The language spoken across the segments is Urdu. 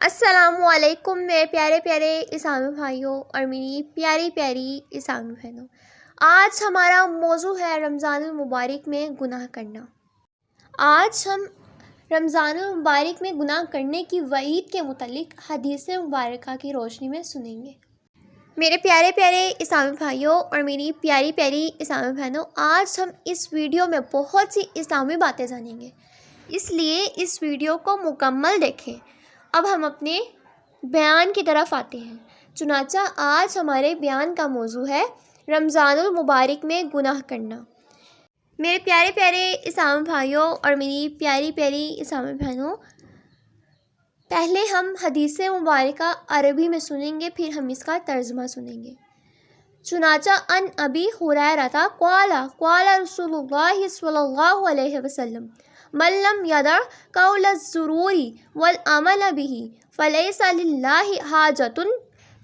السلام علیکم میرے پیارے پیارے اسلامی بھائیوں اور میری پیاری پیاری اسلامی بہنوں۔ آج ہمارا موضوع ہے رمضان المبارک میں گناہ کرنا۔ آج ہم رمضان المبارک میں گناہ کرنے کی وعید کے متعلق حدیث مبارکہ کی روشنی میں سنیں گے۔ میرے پیارے پیارے اسلامی بھائیوں اور میری پیاری پیاری اسلامی بہنوں، آج ہم اس ویڈیو میں بہت سی اسلامی باتیں جانیں گے، اس لیے اس ویڈیو کو مکمل دیکھیں۔ اب ہم اپنے بیان کی طرف آتے ہیں۔ چنانچہ آج ہمارے بیان کا موضوع ہے رمضان المبارک میں گناہ کرنا۔ میرے پیارے پیارے اسلامی بھائیوں اور میری پیاری پیاری اسلامی بہنوں، پہلے ہم حدیث مبارکہ عربی میں سنیں گے، پھر ہم اس کا ترجمہ سنیں گے۔ چنانچہ ان ابی ہریرہ قال قال رسول اللہ صلی اللہ علیہ وسلم من لم یدع قول الزور والعمل به فلیس للہ حاجۃ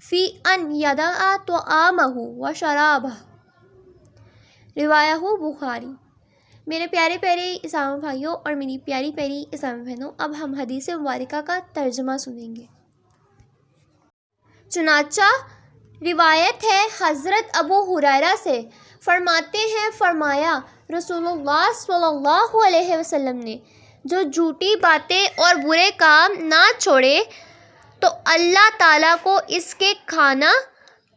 فی ان یدع طعامہ وشرابہ، روایہ بخاری۔ میرے پیارے پیارے اسلامی بھائیوں اور میری پیاری پیاری اسلامی بہنوں، اب ہم حدیث مبارکہ کا ترجمہ سنیں گے۔ چنانچہ روایت ہے حضرت ابو ہریرہ سے، فرماتے ہیں فرمایا رسول اللہ صلی اللہ علیہ وسلم نے، جو جھوٹی باتیں اور برے کام نہ چھوڑے تو اللہ تعالیٰ کو اس کے کھانا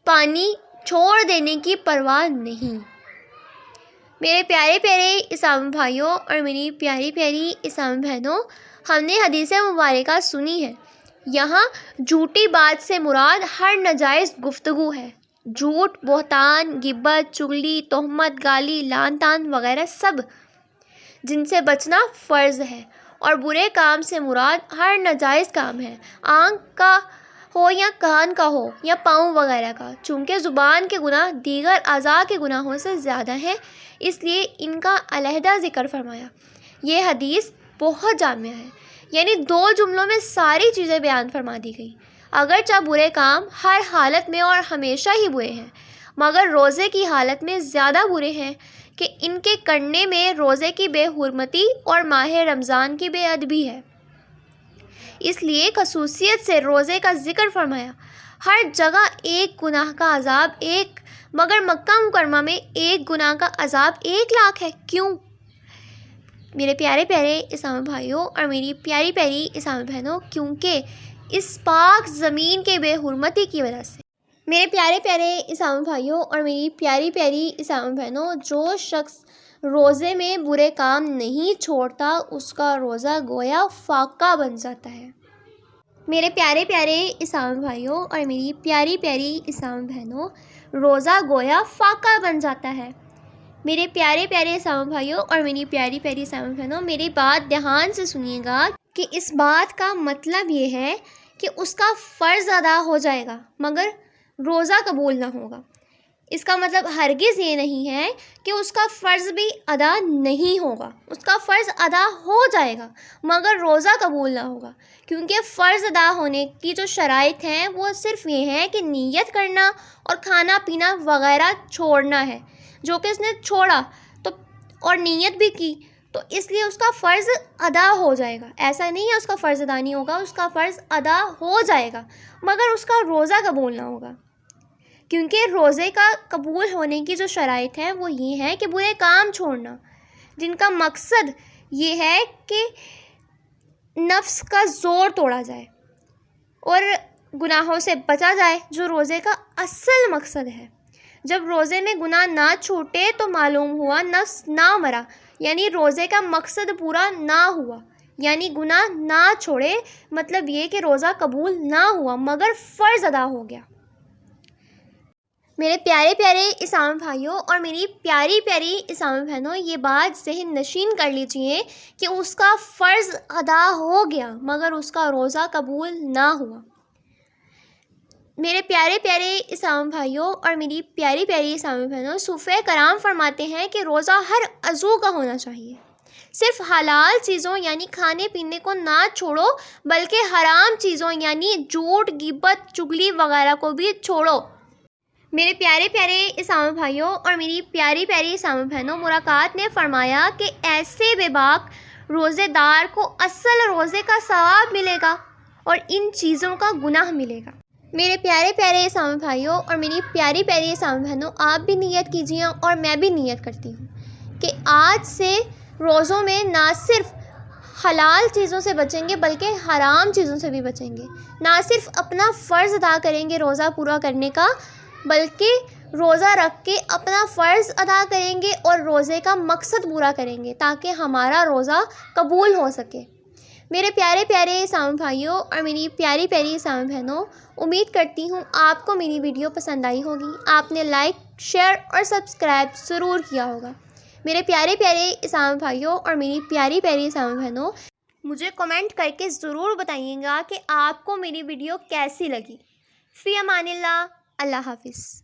پانی چھوڑ دینے کی پرواہ نہیں۔ میرے پیارے پیارے اسلامی بھائیوں اور میری پیاری پیاری اسلامی بہنوں، ہم نے حدیث مبارکہ سنی ہے۔ یہاں جھوٹی بات سے مراد ہر ناجائز گفتگو ہے۔ جھوٹ، بہتان، غیبت، چغلی، تہمت، گالی، لعن طعن وغیرہ سب، جن سے بچنا فرض ہے۔ اور برے کام سے مراد ہر ناجائز کام ہے، آنکھ کا ہو یا کان کا ہو یا پاؤں وغیرہ کا، چونکہ زبان کے گناہ دیگر اعضاء کے گناہوں سے زیادہ ہیں، اس لیے ان کا علیحدہ ذکر فرمایا۔ یہ حدیث بہت جامع ہے، یعنی 2 جملوں میں ساری چیزیں بیان فرما دی گئی۔ اگرچہ برے کام ہر حالت میں اور ہمیشہ ہی برے ہیں، مگر روزے کی حالت میں زیادہ برے ہیں کہ ان کے کرنے میں روزے کی بے حرمتی اور ماہ رمضان کی بے ادبی ہے۔ اس لیے خصوصیت سے روزے کا ذکر فرمایا۔ ہر جگہ ایک گناہ کا عذاب ایک، مگر مکہ مکرمہ میں ایک گناہ کا عذاب 1 لاکھ ہے، کیوں؟ میرے پیارے پیارے اسلامی بھائیوں اور میری پیاری پیاری اسلامی بہنوں، کیونکہ اس پاک زمین کے بے حرمتی کی وجہ سے۔ میرے پیارے پیارے اسلامی بھائیوں اور میری پیاری پیاری اسلامی بہنوں، جو شخص روزے میں برے کام نہیں چھوڑتا اس کا روزہ گویا فاقہ بن جاتا ہے۔ میرے پیارے پیارے اسلامی بھائیوں اور میری پیاری پیاری اسلامی بہنوں، روزہ گویا فاقہ بن جاتا ہے۔ میرے پیارے پیارے اسلامی بھائیوں اور میری پیاری پیاری اسلامی بہنوں، میری بات دھیان سے سنیے گا کہ اس بات کا مطلب یہ ہے کہ اس کا فرض ادا ہو جائے گا مگر روزہ قبول نہ ہوگا۔ اس کا مطلب ہرگز یہ نہیں ہے کہ اس کا فرض بھی ادا نہیں ہوگا، اس کا فرض ادا ہو جائے گا مگر روزہ قبول نہ ہوگا، کیونکہ فرض ادا ہونے کی جو شرائط ہیں وہ صرف یہ ہے کہ نیت کرنا اور کھانا پینا وغیرہ چھوڑنا ہے، جو کہ اس نے چھوڑا تو اور نیت بھی کی تو اس لیے اس کا فرض ادا ہو جائے گا۔ ایسا نہیں ہے اس کا فرض ادا نہیں ہوگا، اس کا فرض ادا ہو جائے گا مگر اس کا روزہ قبول نہ ہوگا، کیونکہ روزے کا قبول ہونے کی جو شرائط ہیں وہ یہ ہے کہ برے کام چھوڑنا، جن کا مقصد یہ ہے کہ نفس کا زور توڑا جائے اور گناہوں سے بچا جائے، جو روزے کا اصل مقصد ہے۔ جب روزے میں گناہ نہ چھوٹے تو معلوم ہوا نفس نہ مرا، یعنی روزے کا مقصد پورا نہ ہوا، یعنی گناہ نہ چھوڑے، مطلب یہ کہ روزہ قبول نہ ہوا مگر فرض ادا ہو گیا۔ میرے پیارے پیارے اسلامی بھائیوں اور میری پیاری پیاری اسلامی بہنوں، یہ بات ذہن نشین کر لیجئے کہ اس کا فرض ادا ہو گیا مگر اس کا روزہ قبول نہ ہوا۔ میرے پیارے پیارے اسلامی بھائیوں اور میری پیاری پیاری اسلامی بہنوں، صوفیہ کرام فرماتے ہیں کہ روزہ ہر عضو کا ہونا چاہیے، صرف حلال چیزوں یعنی کھانے پینے کو نہ چھوڑو بلکہ حرام چیزوں یعنی جھوٹ، غیبت، چغلی وغیرہ کو بھی چھوڑو۔ میرے پیارے پیارے اسلامی بھائیوں اور میری پیاری پیاری اسلامی بہنوں، مراقات نے فرمایا کہ ایسے بے باک روزے دار کو اصل روزے کا ثواب ملے گا اور ان چیزوں کا گناہ ملے گا۔ میرے پیارے پیارے اسلامی بھائیوں اور میری پیاری پیاری اسلامی بہنوں، آپ بھی نیت کیجیے اور میں بھی نیت کرتی ہوں کہ آج سے روزوں میں نہ صرف حلال چیزوں سے بچیں گے بلکہ حرام چیزوں سے بھی بچیں گے، نہ صرف اپنا فرض ادا کریں گے روزہ پورا کرنے کا، بلکہ روزہ رکھ کے اپنا فرض ادا کریں گے اور روزے کا مقصد پورا کریں گے تاکہ ہمارا روزہ قبول ہو سکے۔ میرے پیارے پیارے اسلامی بھائیوں اور میری پیاری پیاری اسلامی بہنوں، امید کرتی ہوں آپ کو میری ویڈیو پسند آئی ہوگی، آپ نے لائک، شیئر اور سبسکرائب ضرور کیا ہوگا۔ میرے پیارے پیارے اسلامی بھائیوں اور میری پیاری پیاری اسلامی بہنوں، مجھے کمنٹ کر کے ضرور بتائیے گا کہ آپ کو میری ویڈیو کیسی لگی۔ فی امان اللہ، اللہ حافظ۔